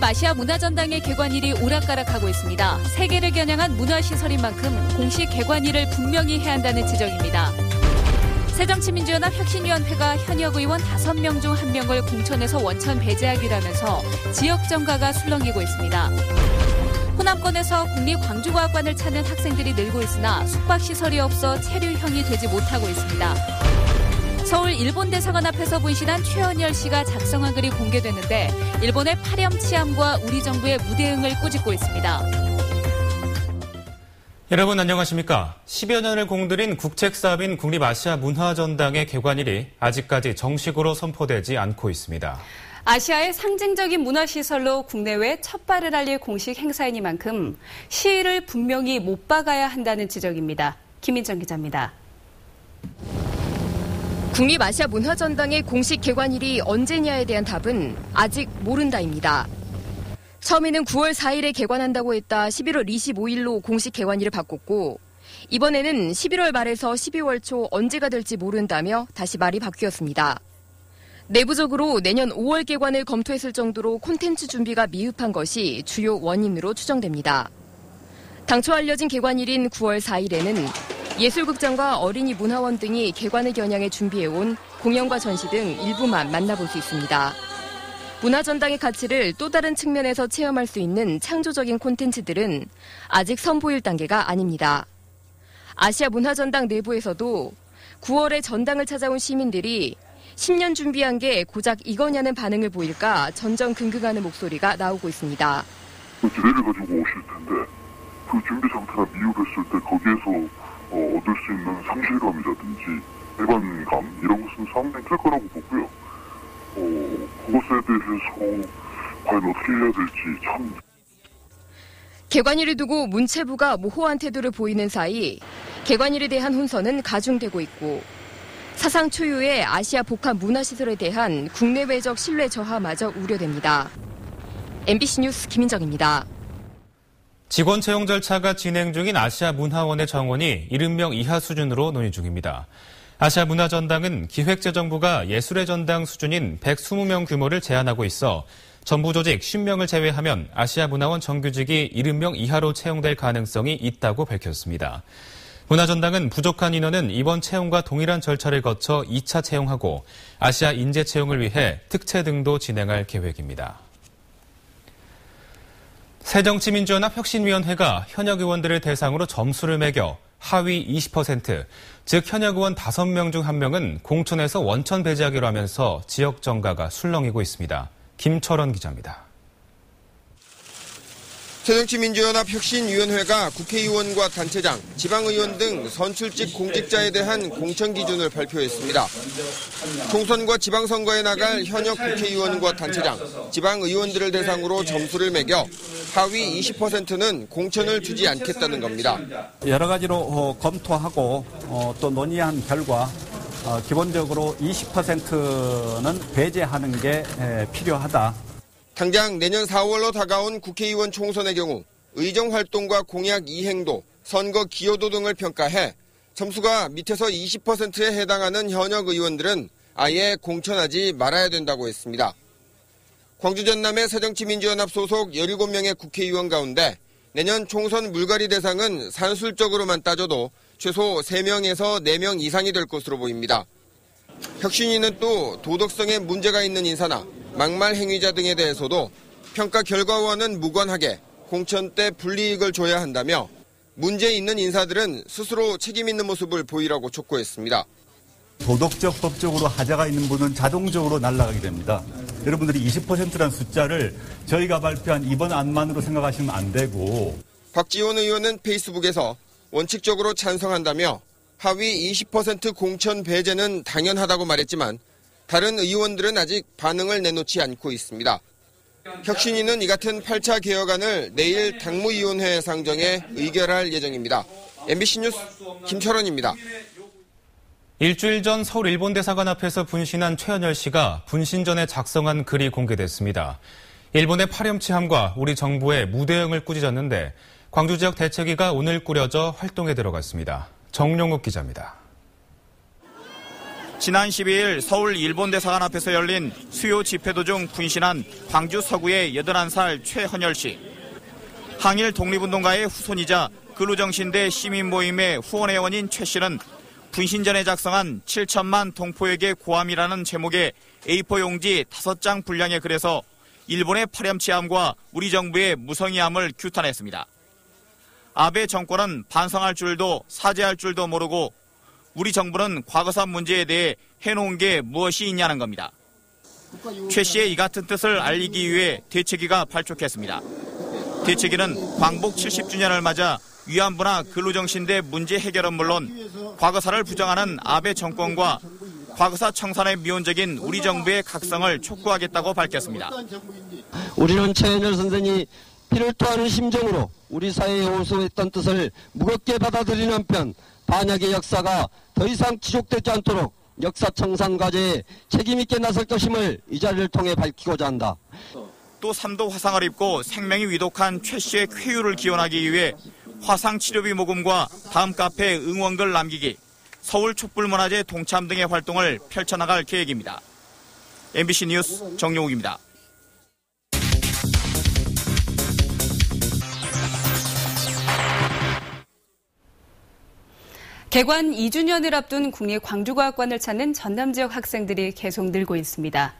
국립아시아 문화전당의 개관일이 오락가락하고 있습니다. 세계를 겨냥한 문화시설인 만큼 공식 개관일을 분명히 해야 한다는 지적입니다. 새정치민주연합 혁신위원회가 현역 의원 5명 중 1명을 공천에서 원천 배제하기로 하면서 지역 정가가 술렁이고 있습니다. 호남권에서 국립광주과학관을 찾는 학생들이 늘고 있으나 숙박시설이 없어 체류형이 되지 못하고 있습니다. 서울 일본 대사관 앞에서 분신한 최은열 씨가 작성한 글이 공개됐는데 일본의 파렴치함과 우리 정부의 무대응을 꾸짖고 있습니다. 여러분 안녕하십니까? 10여 년을 공들인 국책사업인 국립아시아 문화전당의 개관일이 아직까지 정식으로 선포되지 않고 있습니다. 아시아의 상징적인 문화시설로 국내외 첫 발을 알릴 공식 행사이니만큼 시일을 분명히 못 박아야 한다는 지적입니다. 김민정 기자입니다. 국립아시아 문화전당의 공식 개관일이 언제냐에 대한 답은 아직 모른다입니다. 처음에는 9월 4일에 개관한다고 했다 11월 25일로 공식 개관일을 바꿨고 이번에는 11월 말에서 12월 초 언제가 될지 모른다며 다시 말이 바뀌었습니다. 내부적으로 내년 5월 개관을 검토했을 정도로 콘텐츠 준비가 미흡한 것이 주요 원인으로 추정됩니다. 당초 알려진 개관일인 9월 4일에는 예술극장과 어린이 문화원 등이 개관을 겨냥해 준비해온 공연과 전시 등 일부만 만나볼 수 있습니다. 문화전당의 가치를 또 다른 측면에서 체험할 수 있는 창조적인 콘텐츠들은 아직 선보일 단계가 아닙니다. 아시아 문화전당 내부에서도 9월에 전당을 찾아온 시민들이 10년 준비한 게 고작 이거냐는 반응을 보일까 전전긍긍하는 목소리가 나오고 있습니다. 기대를 가지고 오실 텐데 그 준비 상태가 미흡했을 때 거기에서 얻을 수 있는 상실감이라든지 배반감 이런 것은 상당히 클 거라고 보고요. 그것에 대해서 과연 어떻게 해야 될지 참. 개관일을 두고 문체부가 모호한 태도를 보이는 사이 개관일에 대한 혼선은 가중되고 있고 사상 초유의 아시아 복합 문화시설에 대한 국내외적 신뢰 저하마저 우려됩니다. MBC 뉴스 김민정입니다. 직원 채용 절차가 진행 중인 아시아 문화원의 정원이 70명 이하 수준으로 논의 중입니다. 아시아 문화전당은 기획재정부가 예술의 전당 수준인 120명 규모를 제한하고 있어 전부 조직 50명을 제외하면 아시아 문화원 정규직이 70명 이하로 채용될 가능성이 있다고 밝혔습니다. 문화전당은 부족한 인원은 이번 채용과 동일한 절차를 거쳐 2차 채용하고 아시아 인재 채용을 위해 특채 등도 진행할 계획입니다. 새정치민주연합 혁신위원회가 현역 의원들을 대상으로 점수를 매겨 하위 20%, 즉 현역 의원 5명 중 1명은 공천에서 원천 배제하기로 하면서 지역 정가가 술렁이고 있습니다. 김철원 기자입니다. 새정치민주연합 혁신위원회가 국회의원과 단체장, 지방의원 등 선출직 공직자에 대한 공천 기준을 발표했습니다. 총선과 지방선거에 나갈 현역 국회의원과 단체장, 지방의원들을 대상으로 점수를 매겨 하위 20%는 공천을 주지 않겠다는 겁니다. 여러 가지로 검토하고 또 논의한 결과 기본적으로 20%는 배제하는 게 필요하다. 당장 내년 4월로 다가온 국회의원 총선의 경우 의정활동과 공약 이행도, 선거 기여도 등을 평가해 점수가 밑에서 20%에 해당하는 현역 의원들은 아예 공천하지 말아야 된다고 했습니다. 광주 전남의 새정치민주연합 소속 17명의 국회의원 가운데 내년 총선 물갈이 대상은 산술적으로만 따져도 최소 3명에서 4명 이상이 될 것으로 보입니다. 혁신위는 또 도덕성에 문제가 있는 인사나 막말 행위자 등에 대해서도 평가 결과와는 무관하게 공천 때 불이익을 줘야 한다며 문제 있는 인사들은 스스로 책임 있는 모습을 보이라고 촉구했습니다. 도덕적, 법적으로 하자가 있는 분은 자동적으로 날아가게 됩니다. 여러분들이 20%라는 숫자를 저희가 발표한 이번 안만으로 생각하시면 안 되고. 박지원 의원은 페이스북에서 원칙적으로 찬성한다며 하위 20% 공천 배제는 당연하다고 말했지만 다른 의원들은 아직 반응을 내놓지 않고 있습니다. 혁신위는 이 같은 8차 개혁안을 내일 당무위원회에 상정해 의결할 예정입니다. MBC 뉴스 김철원입니다. 일주일 전 서울 일본 대사관 앞에서 분신한 최은열 씨가 분신 전에 작성한 글이 공개됐습니다. 일본의 파렴치함과 우리 정부의 무대응을 꾸짖었는데 광주 지역 대책위가 오늘 꾸려져 활동에 들어갔습니다. 정용욱 기자입니다. 지난 12일 서울 일본대사관 앞에서 열린 수요 집회 도중 분신한 광주 서구의 81살 최헌열 씨. 항일 독립운동가의 후손이자 근로정신대 시민모임의 후원회원인 최 씨는 분신 전에 작성한 7천만 동포에게 고함이라는 제목의 A4 용지 5장 분량의 글에서 일본의 파렴치함과 우리 정부의 무성의함을 규탄했습니다. 아베 정권은 반성할 줄도 사죄할 줄도 모르고 우리 정부는 과거사 문제에 대해 해놓은 게 무엇이 있냐는 겁니다. 최 씨의 이 같은 뜻을 알리기 위해 대책위가 발족했습니다. 대책위는 광복 70주년을 맞아 위안부나 근로정신대 문제 해결은 물론 과거사를 부정하는 아베 정권과 과거사 청산의 미온적인 우리 정부의 각성을 촉구하겠다고 밝혔습니다. 우리는 최헌열 선생이 피를 토하는 심정으로 우리 사회에 호소했던 뜻을 무겁게 받아들이는 한편 반역의 역사가 더 이상 지속되지 않도록 역사 청산 과제에 책임 있게 나설 것임을 이 자리를 통해 밝히고자 한다. 또 3도 화상을 입고 생명이 위독한 최 씨의 쾌유를 기원하기 위해 화상 치료비 모금과 다음 카페 응원글 남기기, 서울 촛불문화제 동참 등의 활동을 펼쳐나갈 계획입니다. MBC 뉴스 정용욱입니다. 개관 2주년을 앞둔 국립광주과학관을 찾는 전남 지역 학생들이 계속 늘고 있습니다.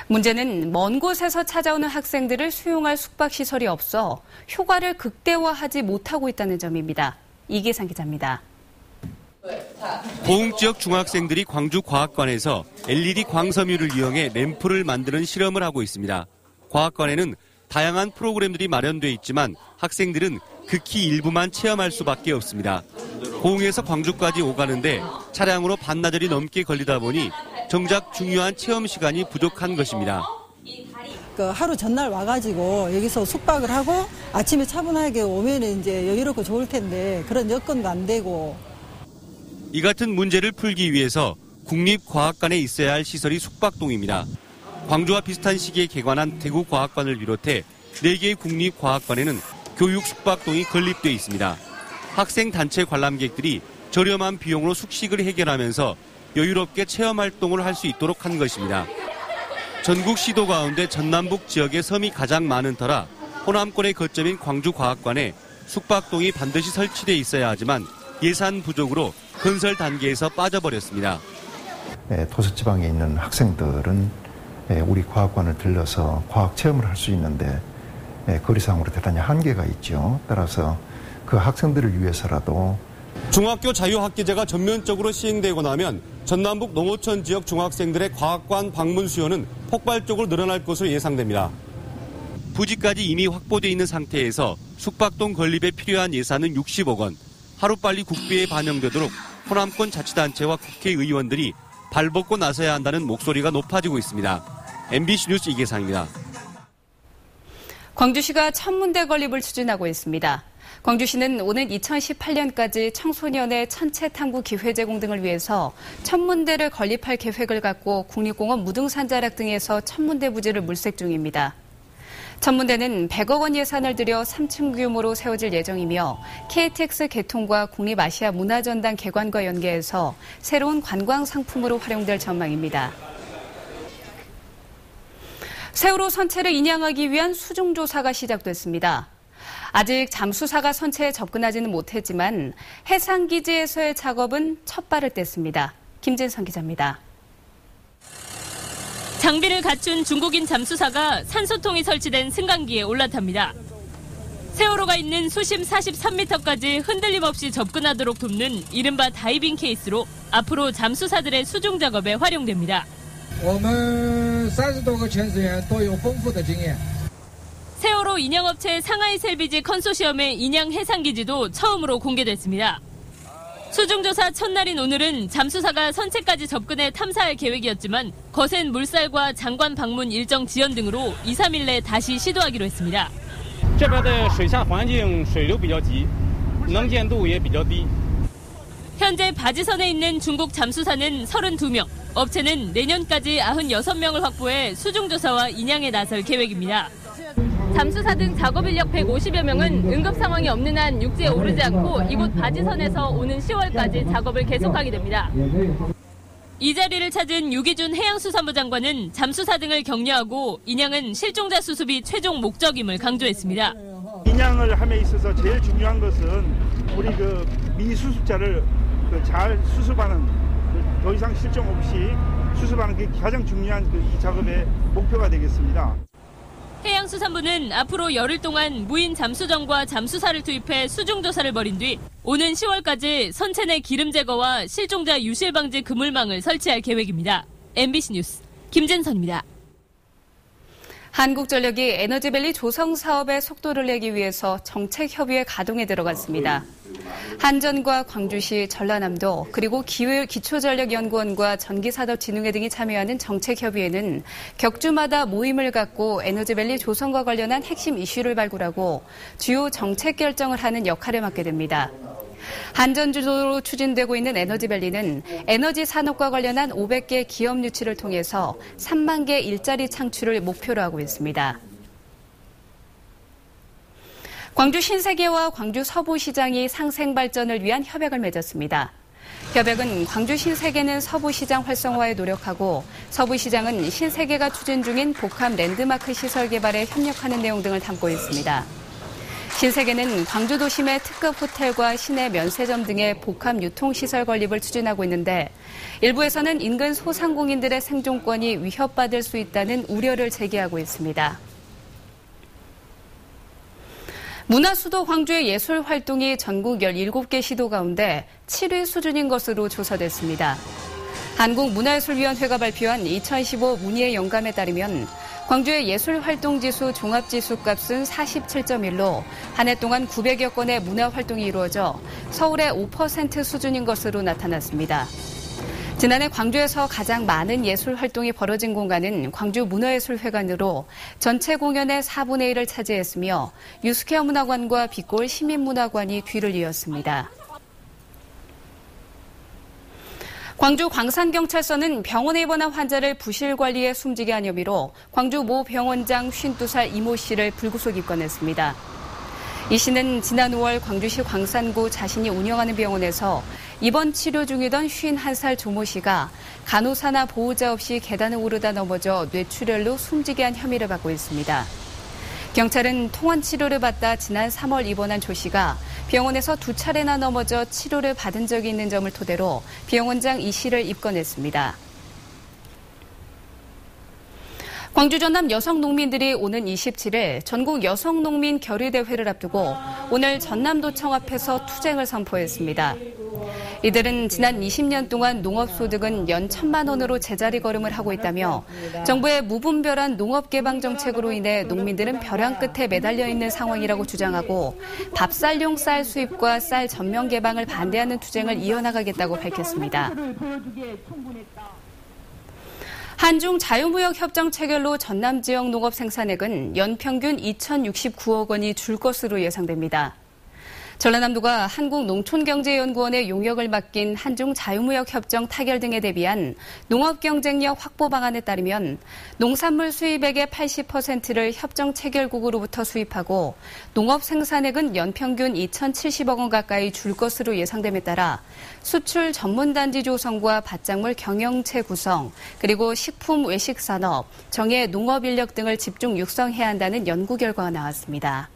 문제는 먼 곳에서 찾아오는 학생들을 수용할 숙박시설이 없어 효과를 극대화하지 못하고 있다는 점입니다. 이기상 기자입니다. 고흥지역 중학생들이 광주과학관에서 LED 광섬유를 이용해 램프를 만드는 실험을 하고 있습니다. 과학관에는 다양한 프로그램들이 마련돼 있지만 학생들은 극히 일부만 체험할 수밖에 없습니다. 고흥에서 광주까지 오가는데 차량으로 반나절이 넘게 걸리다 보니 정작 중요한 체험 시간이 부족한 것입니다. 하루 전날 와가지고 여기서 숙박을 하고 아침에 차분하게 오면 이제 여유롭고 좋을 텐데 그런 여건도 안 되고. 이 같은 문제를 풀기 위해서 국립과학관에 있어야 할 시설이 숙박동입니다. 광주와 비슷한 시기에 개관한 대구과학관을 비롯해 4개의 국립과학관에는 교육 숙박동이 건립되어 있습니다. 학생 단체 관람객들이 저렴한 비용으로 숙식을 해결하면서 여유롭게 체험 활동을 할 수 있도록 한 것입니다. 전국 시도 가운데 전남북 지역의 섬이 가장 많은 터라 호남권의 거점인 광주과학관에 숙박동이 반드시 설치돼 있어야 하지만 예산 부족으로 건설 단계에서 빠져버렸습니다. 도서지방에 있는 학생들은 우리 과학관을 들러서 과학 체험을 할 수 있는데 거리상으로 대단히 한계가 있죠. 따라서 그 학생들을 위해서라도 중학교 자유학기제가 전면적으로 시행되고 나면 전남북 농어촌 지역 중학생들의 과학관 방문 수요는 폭발적으로 늘어날 것으로 예상됩니다. 부지까지 이미 확보돼 있는 상태에서 숙박동 건립에 필요한 예산은 60억 원. 하루빨리 국비에 반영되도록 호남권 자치단체와 국회의원들이 발벗고 나서야 한다는 목소리가 높아지고 있습니다. MBC 뉴스 이계상입니다. 광주시가 천문대 건립을 추진하고 있습니다. 광주시는 오는 2018년까지 청소년의 천체 탐구 기회 제공 등을 위해서 천문대를 건립할 계획을 갖고 국립공원 무등산자락 등에서 천문대 부지를 물색 중입니다. 천문대는 100억 원 예산을 들여 3층 규모로 세워질 예정이며 KTX 개통과 국립아시아문화전당 개관과 연계해서 새로운 관광 상품으로 활용될 전망입니다. 세월호 선체를 인양하기 위한 수중조사가 시작됐습니다. 아직 잠수사가 선체에 접근하지는 못했지만 해상기지에서의 작업은 첫 발을 뗐습니다. 김진선 기자입니다. 장비를 갖춘 중국인 잠수사가 산소통이 설치된 승강기에 올라탑니다. 세월호가 있는 수심 43m까지 흔들림 없이 접근하도록 돕는 이른바 다이빙 케이스로 앞으로 잠수사들의 수중 작업에 활용됩니다. 세월호 인양업체 상하이셀비지 컨소시엄의 인양 해상기지도 처음으로 공개됐습니다. 수중조사 첫날인 오늘은 잠수사가 선체까지 접근해 탐사할 계획이었지만 거센 물살과 장관 방문 일정 지연 등으로 2, 3일 내 다시 시도하기로 했습니다. 현재 바지선에 있는 중국 잠수사는 32명, 업체는 내년까지 96명을 확보해 수중조사와 인양에 나설 계획입니다. 잠수사 등 작업 인력 150여 명은 응급 상황이 없는 한 육지에 오르지 않고 이곳 바지선에서 오는 10월까지 작업을 계속하게 됩니다. 이 자리를 찾은 유기준 해양수산부 장관은 잠수사 등을 격려하고 인양은 실종자 수습이 최종 목적임을 강조했습니다. 인양을 함에 있어서 제일 중요한 것은 우리 미수습자를 잘 수습하는, 더 이상 실종 없이 수습하는 게 가장 중요한 이 작업의 목표가 되겠습니다. 해양수산부는 앞으로 열흘 동안 무인 잠수정과 잠수사를 투입해 수중조사를 벌인 뒤 오는 10월까지 선체 내 기름 제거와 실종자 유실 방지 그물망을 설치할 계획입니다. MBC 뉴스 김진선입니다. 한국전력이 에너지밸리 조성 사업에 속도를 내기 위해서 정책협의회 가동에 들어갔습니다. 한전과 광주시, 전라남도, 그리고 기초전력연구원과 전기산업진흥회 등이 참여하는 정책협의회는 격주마다 모임을 갖고 에너지밸리 조성과 관련한 핵심 이슈를 발굴하고 주요 정책 결정을 하는 역할을 맡게 됩니다. 한전 주도로 추진되고 있는 에너지밸리는 에너지 산업과 관련한 500개 기업 유치를 통해서 3만 개 일자리 창출을 목표로 하고 있습니다. 광주 신세계와 광주 서부시장이 상생 발전을 위한 협약을 맺었습니다. 협약은 광주 신세계는 서부시장 활성화에 노력하고 서부시장은 신세계가 추진 중인 복합 랜드마크 시설 개발에 협력하는 내용 등을 담고 있습니다. 신세계는 광주 도심의 특급 호텔과 시내 면세점 등의 복합 유통시설 건립을 추진하고 있는데 일부에서는 인근 소상공인들의 생존권이 위협받을 수 있다는 우려를 제기하고 있습니다. 문화수도 광주의 예술활동이 전국 17개 시도 가운데 7위 수준인 것으로 조사됐습니다. 한국문화예술위원회가 발표한 2015 문희의 영감에 따르면 광주의 예술활동지수 종합지수 값은 47.1로 한 해 동안 900여 건의 문화활동이 이루어져 서울의 5% 수준인 것으로 나타났습니다. 지난해 광주에서 가장 많은 예술활동이 벌어진 공간은 광주문화예술회관으로 전체 공연의 4분의 1을 차지했으며 유스케어 문화관과 빛골 시민문화관이 뒤를 이었습니다. 광주 광산경찰서는 병원에 입원한 환자를 부실 관리에 숨지게 한 혐의로 광주 모 병원장 52살 이모 씨를 불구속 입건했습니다. 이 씨는 지난 5월 광주시 광산구 자신이 운영하는 병원에서 입원 치료 중이던 51살 조모 씨가 간호사나 보호자 없이 계단을 오르다 넘어져 뇌출혈로 숨지게 한 혐의를 받고 있습니다. 경찰은 통원 치료를 받다 지난 3월 입원한 조 씨가 병원에서 2차례나 넘어져 치료를 받은 적이 있는 점을 토대로 병원장 이 씨를 입건했습니다. 광주 전남 여성 농민들이 오는 27일 전국 여성 농민 결의대회를 앞두고 오늘 전남도청 앞에서 투쟁을 선포했습니다. 이들은 지난 20년 동안 농업소득은 연 1,000만 원으로 제자리 걸음을 하고 있다며 정부의 무분별한 농업개방 정책으로 인해 농민들은 벼랑 끝에 매달려 있는 상황이라고 주장하고 밥쌀용 쌀 수입과 쌀 전면 개방을 반대하는 투쟁을 이어나가겠다고 밝혔습니다. 한중 자유무역협정 체결로 전남 지역 농업 생산액은 연평균 2,069억 원이 줄 것으로 예상됩니다. 전라남도가 한국농촌경제연구원의 용역을 맡긴 한중 자유무역협정 타결 등에 대비한 농업경쟁력 확보 방안에 따르면 농산물 수입액의 80%를 협정 체결국으로부터 수입하고 농업 생산액은 연평균 2,070억 원 가까이 줄 것으로 예상됨에 따라 수출 전문단지 조성과 밭작물 경영체 구성, 그리고 식품 외식산업, 정예 농업인력 등을 집중 육성해야 한다는 연구 결과가 나왔습니다.